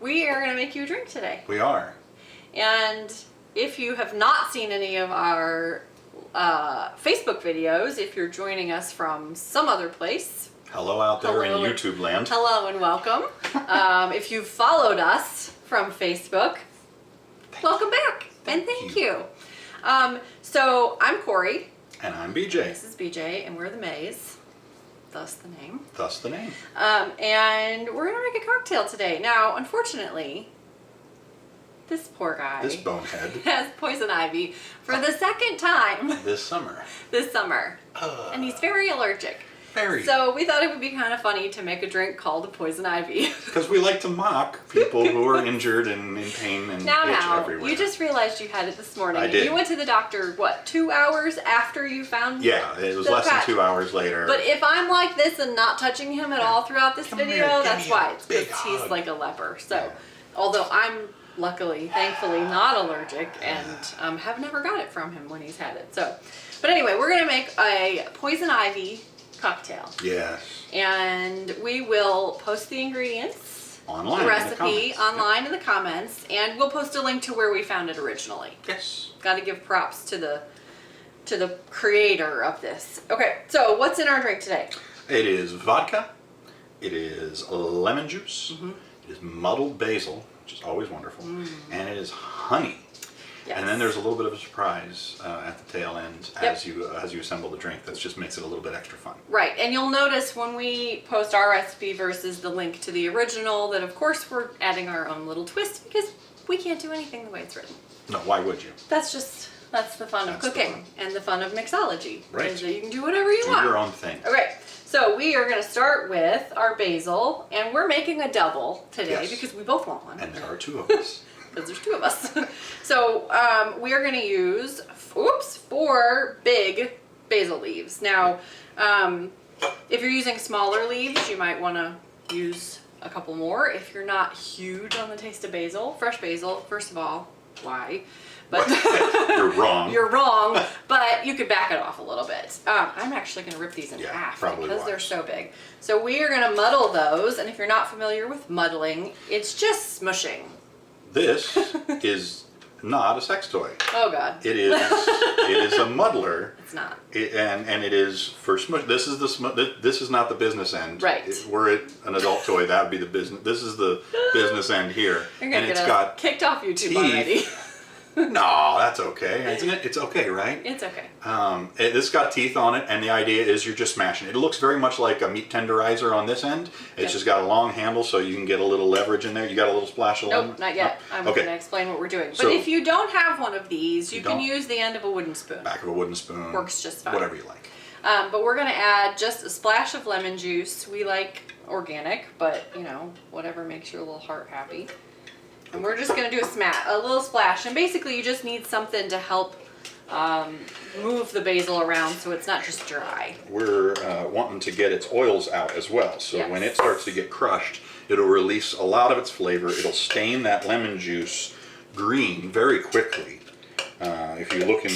We are going to make you a drink today. We are. And if you have not seen any of our Facebook videos, if you're joining us from some other place. Hello out there in YouTube land. Hello and welcome. If you've followed us from Facebook, welcome back. And thank you. So I'm Corey. And I'm BJ. This is BJ, and we're the Mays. Thus the name. Thus the name. And we're going to make a cocktail today. Now, unfortunately, this poor guy. This bonehead. Has poison ivy for the second time. This summer. This summer. And he's very allergic. Very. So we thought it would be kind of funny to make a drink called poison ivy. Because we like to mock people who are injured and in pain and itch everywhere. You just realized you had it this morning. I did. You went to the doctor, what, 2 hours after you found Yeah, it was less than 2 hours later. But if I'm like this and not touching him at all throughout this video, that's why. It's because he's hug. like a leper. So, although I'm luckily, thankfully not allergic and have never got it from him when he's had it. So, but anyway, we're going to make a poison ivy cocktail. Yes. And we will post the ingredients, online, the recipe online yep. in the comments, and we'll post a link to where we found it originally. Yes. Got to give props to the creator of this. Okay, so what's in our drink today? It is vodka. It is lemon juice. It is muddled basil, which is always wonderful, and it is honey. Yes. And then there's a little bit of a surprise at the tail end as you assemble the drink. That just makes it a little bit extra fun. Right, and you'll notice when we post our recipe versus the link to the original that of course we're adding our own little twist because we can't do anything the way it's written. No, why would you? That's the fun of cooking and the fun of mixology. Right. Is that you can do whatever you want. Do your own thing. Okay, so we are going to start with our basil, and we're making a double today because we both want one. And there are two of us. Because there's two of us. So we are going to use, 4 big basil leaves. Now, if you're using smaller leaves, you might want to use a couple more. If you're not huge on the taste of basil, fresh basil, first of all, why? But You're wrong. You're wrong, but you could back it off a little bit. I'm actually going to rip these in half because they're so big. So we are going to muddle those, and if you're not familiar with muddling, it's just smushing. This is not a sex toy. Oh God. It is a muddler. It's not. And it is for smush. This is not the business end. Right. Were it an adult toy, that would be the business. This is the business end here. You're gonna get got kicked off YouTube teeth. already. No, that's okay, isn't it? It's okay, right? It's okay. It's got teeth on it, and the idea is you're just smashing it. It looks very much like a meat tenderizer on this end. It's just got a long handle so you can get a little leverage in there. You got a little splash of lemon? Nope, not yet. I'm going to explain what we're doing. But So, if you don't have one of these, you can use the end of a wooden spoon. Back of a wooden spoon. Works just fine. Whatever you like. But we're going to add just a splash of lemon juice. We like organic, but, you know, whatever makes your little heart happy. And we're just going to do a little splash. And basically you just need something to help move the basil around so it's not just dry. We're wanting to get its oils out as well. So when it starts to get crushed, it'll release a lot of its flavor. It'll stain that lemon juice green very quickly. If you look in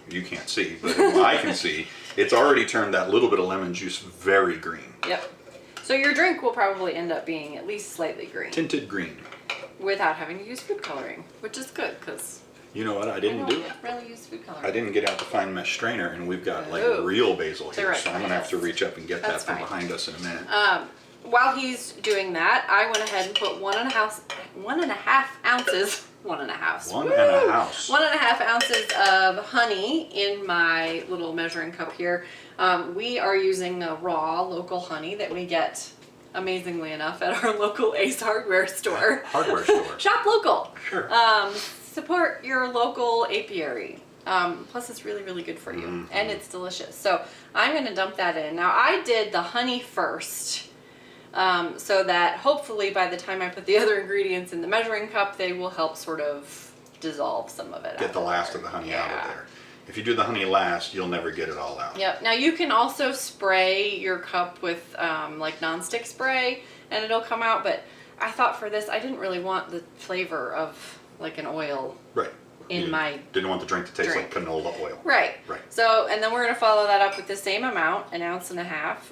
you can't see, but I can see, it's already turned that little bit of lemon juice very green. Yep. So your drink will probably end up being at least slightly green. Tinted green. Without having to use food coloring, which is good because you know what I didn't do? Really use food coloring. I didn't get out the fine mesh strainer, and we've got like real basil here, so I'm gonna have to reach up and get that from behind us in a minute. While he's doing that, I went ahead and put 1.5 ounces. 1.5 ounces of honey in my little measuring cup here. We are using a raw local honey that we get, amazingly enough, at our local Ace hardware store. Shop local. Sure. Support your local apiary. Plus it's really, really good for you. And it's delicious. So I'm going to dump that in. Now I did the honey first. So that hopefully by the time I put the other ingredients in the measuring cup, they will help sort of dissolve some of it. Get the last of the honey out of there. If you do the honey last, you'll never get it all out. Yep. Now you can also spray your cup with like nonstick spray and it'll come out, but I thought for this I didn't really want the flavor of like an oil in my didn't want the drink to taste drink. like canola oil. Right. Right. So, and then we're going to follow that up with the same amount, 1.5 ounces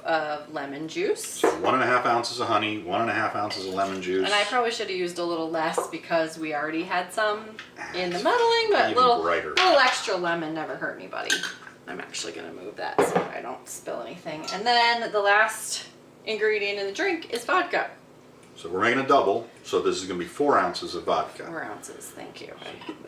of lemon juice. So 1.5 ounces of honey, 1.5 ounces of lemon juice. And I probably should have used a little less because we already had some in the muddling, but Even little extra lemon never hurt anybody. I'm actually going to move that so I don't spill anything. And then the last ingredient in the drink is vodka. So we're making a double, so this is going to be 4 ounces of vodka. 4 ounces, thank you.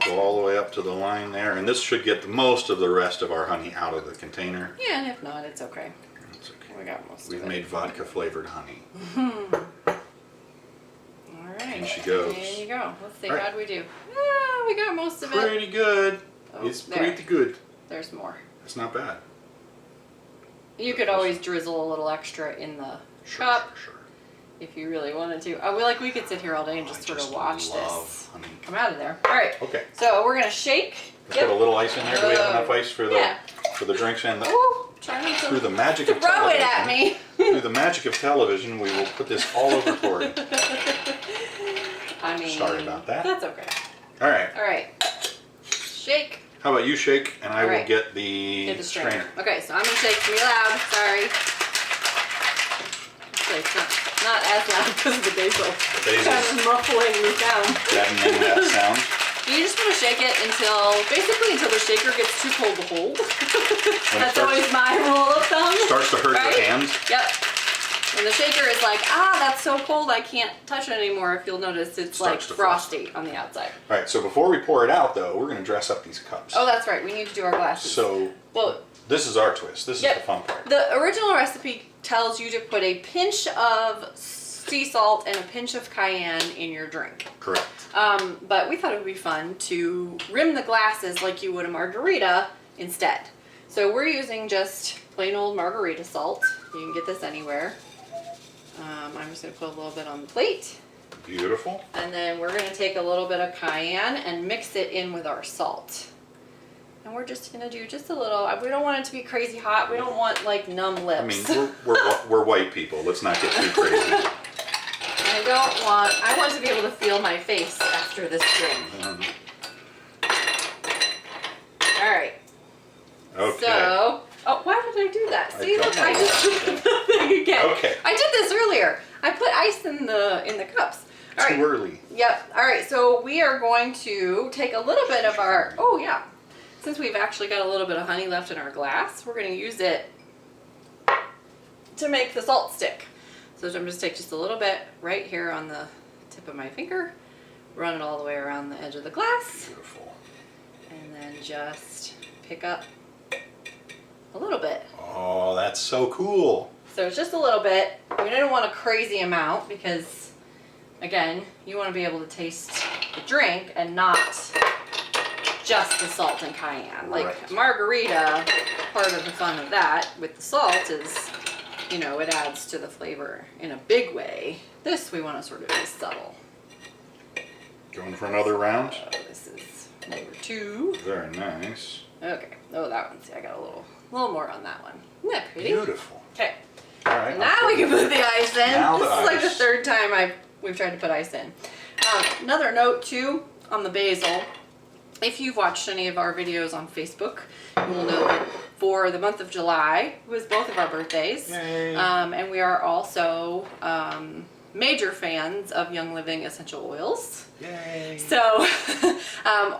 Go all the way up to the line there, and this should get most of the rest of our honey out of the container. Yeah, and if not, it's okay. That's okay. We got most We've of it. made vodka flavored honey. All right. In she goes. There you go. Let's see, All right. how'd we do? Ah, we got most of it. Pretty good. Oh, It's there. pretty good. There's more. It's not bad. You could always drizzle a little extra in the cup Sure. if you really wanted to. We could sit here all day and just sort of watch love this honey. come out of there. All right. Okay. So we're gonna shake. Let's put a little ice in there. Do we have enough ice for the Yeah. drinks and the, Ooh, trying through to the magic of throw television? it at me. Through the magic of television, we will put this all over Tori. I mean, Sorry about that. That's okay. All right. All right. Shake. How about you shake, and I will Alright. get the, Get the strainer. Okay, so I'm gonna shake really loud. Sorry. Actually, it's not as loud because of the basil. The basil. Kind of muffling the sound. that sound. You just want to shake it until the shaker gets too cold to hold. That's always my rule of thumb. Starts to hurt right? your hands. Yep. When the shaker is like, that's so cold, I can't touch it anymore. If you'll notice, it's like Starts to frosty on the outside. All right, so before we pour it out, though, we're going to dress up these cups. Oh, that's right. We need to do our glasses. So well, this is our twist. This is Yep. the fun part. the original recipe tells you to put a pinch of sea salt and a pinch of cayenne in your drink. Correct. But we thought it would be fun to rim the glasses like you would a margarita instead. So we're using just plain old margarita salt. You can get this anywhere. I'm just going to put a little bit on the plate. Beautiful. And then we're going to take a little bit of cayenne and mix it in with our salt. And we're just going to do just a little. We don't want it to be crazy hot. We don't want like numb lips. I mean, we're white people. Let's not get too crazy. I want to be able to feel my face after this drink. All right. Okay. So, why did I do that? I See, don't look, know I just did the thing again. Okay. I did this earlier. I put ice in the cups. All right. Too early. Yep. All right. So we are going to take a little bit of our. Oh yeah. Since we've actually got a little bit of honey left in our glass, we're going to use it to make the salt stick. So I'm just take just a little bit right here on the tip of my finger, run it all the way around the edge of the glass, Beautiful. and then just pick up a little bit. Oh, that's so cool. So it's just a little bit. We didn't want a crazy amount because, again, you want to be able to taste the drink and not just the salt and cayenne. Like Right. margarita, part of the fun of that with the salt is, it adds to the flavor in a big way. This we want to sort of be subtle. Going for another round. This is number 2. Very nice. Okay. Oh, that one. See, I got a little more on that one. Isn't that pretty? Beautiful. Okay. All right. And now we can put the ice in. Now This the is like the ice. third time we've tried to put ice in. Another note too on the basil. If you've watched any of our videos on Facebook, you will know that for the month of July was both of our birthdays. Yay. And we are also major fans of Young Living essential oils. Yay. So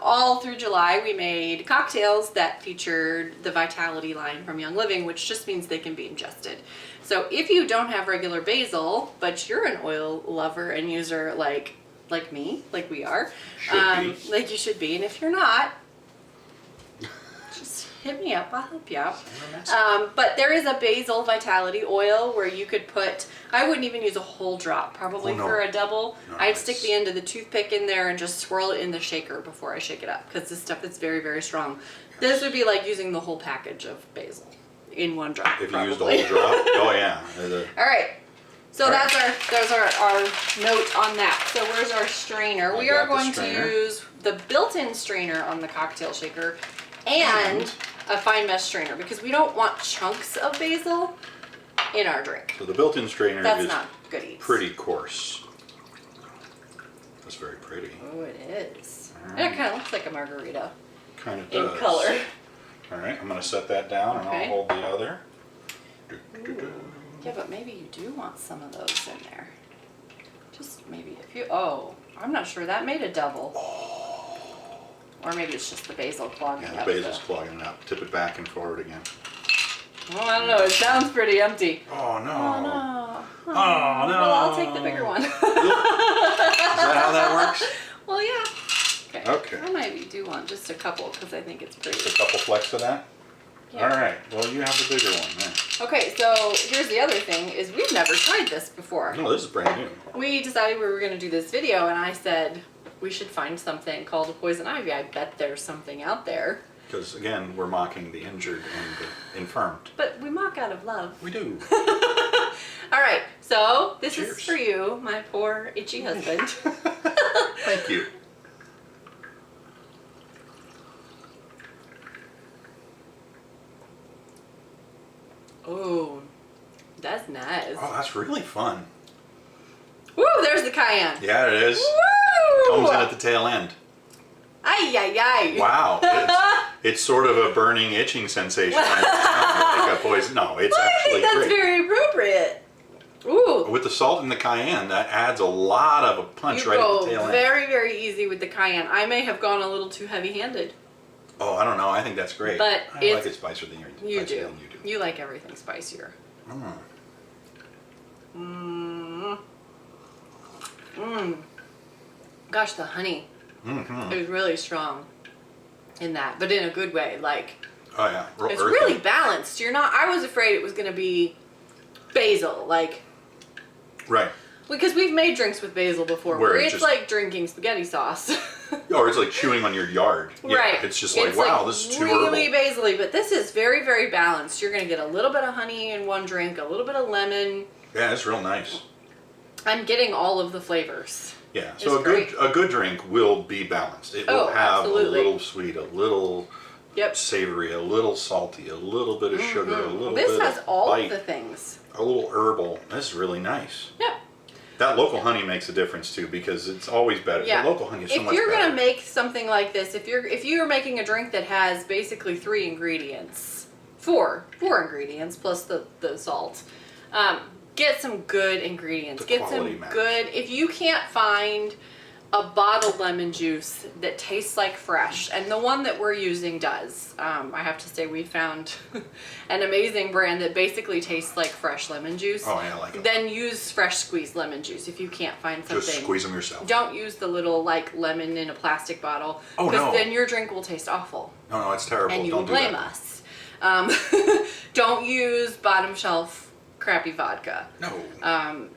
all through July we made cocktails that featured the Vitality line from Young Living, which just means they can be ingested. So if you don't have regular basil, but you're an oil lover and user like me, like we are, Should be. like you should be, and if you're not, just hit me up, I'll help you out. But there is a basil Vitality oil where you could put, I wouldn't even use a whole drop, probably Oh, no. for a double. No, I'd it's- stick the end of the toothpick in there and just swirl it in the shaker before I shake it up, because this stuff is very, very strong. This would be like using the whole package of basil in one drop. If you probably. used a whole drop, oh yeah. All right. So All right. that's our note on that. So where's our strainer? We are got the going to strainer. use the built-in strainer on the cocktail shaker and a fine mesh strainer because we don't want chunks of basil in our drink. So the built-in strainer That's is not good eats. pretty coarse. That's very pretty. Oh, it is. All And it kind of looks like a margarita Kind of in does. color. All right, I'm going to set that down and Okay. I'll hold the other. Yeah, but maybe you do want some of those in there. Just maybe a few. Oh, I'm not sure. That made a double. Or maybe it's just the basil clogging Yeah, up. the basil's clogging it up. Tip it back and forward again. Oh, I don't know. It sounds pretty empty. Oh no. Oh, no. Oh, no. Well, I'll take the bigger one. Is that how that works? Well, yeah. Okay. I maybe do want just a couple because I think it's pretty. Just a couple flecks of that? Yeah. All right. Well, you have the bigger one then. Okay, so here's the other thing is we've never tried this before. No, this is brand new. We decided we were going to do this video and I said we should find something called a poison ivy. I bet there's something out there. Because, again, we're mocking the injured and the infirmed. But we mock out of love. We do. All right, so this Cheers. is for you, my poor itchy husband. Thank you. Oh, that's nice. Oh, that's really fun. Woo, there's the cayenne. Yeah, it is. Woo! Comes in at the tail end. Ay, ay, ay. Wow. It's sort of a burning, itching sensation. Like a poison. No, it's Well, I actually think that's great. very appropriate. Ooh. With the salt and the cayenne, that adds a lot of a punch You right at go the tail end. very, very easy with the cayenne. I may have gone a little too heavy-handed. Oh, I don't know. I think that's great. But I it's- like it spicier than You spicier do. than you do. You like everything spicier. Mm. Mmm. Mmm. Gosh, the honey Mm-hmm. is really strong in that, but in a good way. Like, Oh yeah, real it's earthy. really balanced. You're not, I was afraid it was going to be basil, like, Right. because we've made drinks with basil before, Where where it it's just- like drinking spaghetti sauce. Or it's like chewing on your yard. Yeah, Right. It's just like, wow, this is too really herbal. basil-y, but this is very, very balanced. You're going to get a little bit of honey in one drink, a little bit of lemon. Yeah, it's real nice. I'm getting all of the flavors. Yeah, so It's a good drink will be balanced. It will Oh, have absolutely. a little sweet, a little Yep. savory, a little salty, a little bit of sugar, a little This bit has of all bite, of the things. a little herbal. This is really nice. Yeah. That local honey makes a difference too because it's always better. Yeah. The local honey is so If much you're better. gonna make something like this, if you're making a drink that has basically 3 ingredients, four ingredients plus the salt, get some good ingredients. The Get quality some matters. good. If you can't find a bottled lemon juice that tastes like fresh, and the one that we're using does. I have to say we found an amazing brand that basically tastes like fresh lemon juice. Oh yeah, I like it. Then use fresh squeezed lemon juice if you can't find something. Just squeeze them yourself. Don't use the little like lemon in a plastic bottle. Oh, no. then your drink will taste awful. No, it's terrible. And you Don't will do blame that. us. Don't use bottom shelf crappy vodka. No.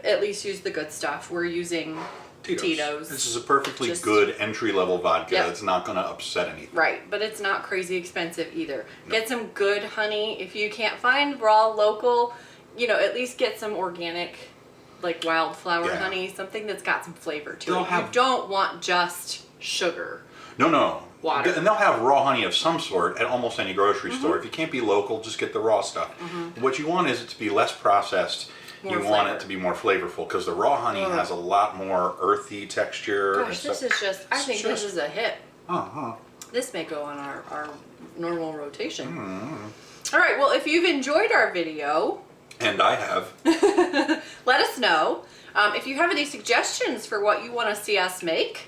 At least use the good stuff. We're using Tito's. This is a perfectly Just- good entry-level vodka. Yep. It's not going to upset anything. Right, but it's not crazy expensive either. Get some good honey. If you can't find raw local, at least get some organic, like wildflower Yeah. honey, something that's got some flavor to They'll it. have- You don't want just sugar. No. Water. And they'll have raw honey of some sort at almost any grocery Mm-hmm. store. If you can't be local, just get the raw stuff. What you want is it to be less processed. More you want flavor. it to be more flavorful because the raw honey has a lot more earthy texture. Gosh, this is just, I think this is a hit. Uh-huh. This may go on our normal rotation. Mm. All right, well, if you've enjoyed our video, And I have. let us know. If you have any suggestions for what you want to see us make,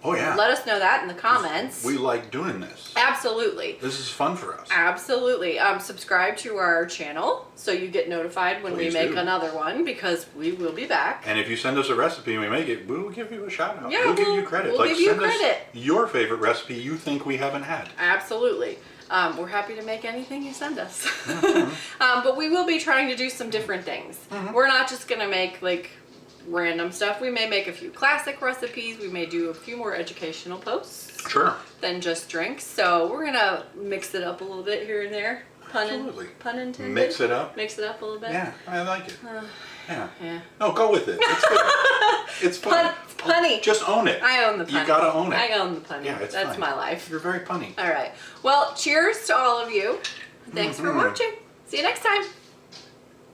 Oh yeah. let us know that in the comments. We like doing this. Absolutely. This is fun for us. Absolutely. Subscribe to our channel so you get notified when Please we make do. another one because we will be back. And if you send us a recipe and we make it, we'll give you a shout out. Yeah, we'll give we'll- you credit. we'll give you send credit. us your favorite recipe you think we haven't had. Absolutely. We're happy to make anything you send us. But we will be trying to do some different things. We're not just going to make like random stuff. We may make a few classic recipes. We may do a few more educational posts Sure. than just drinks. So we're going to mix it up a little bit here and there. Absolutely. Pun intended. Mix it up. Mix it up a little bit. Yeah, I like it. Yeah. Yeah. No, go with it. It's good. It's fun. Punny. Just own it. I own the punny. You gotta own it. I own the punny. Yeah, it's That's fine. my life. You're very punny. All right. Well, cheers to all of you. Thanks for Mm-hmm. watching. See you next time.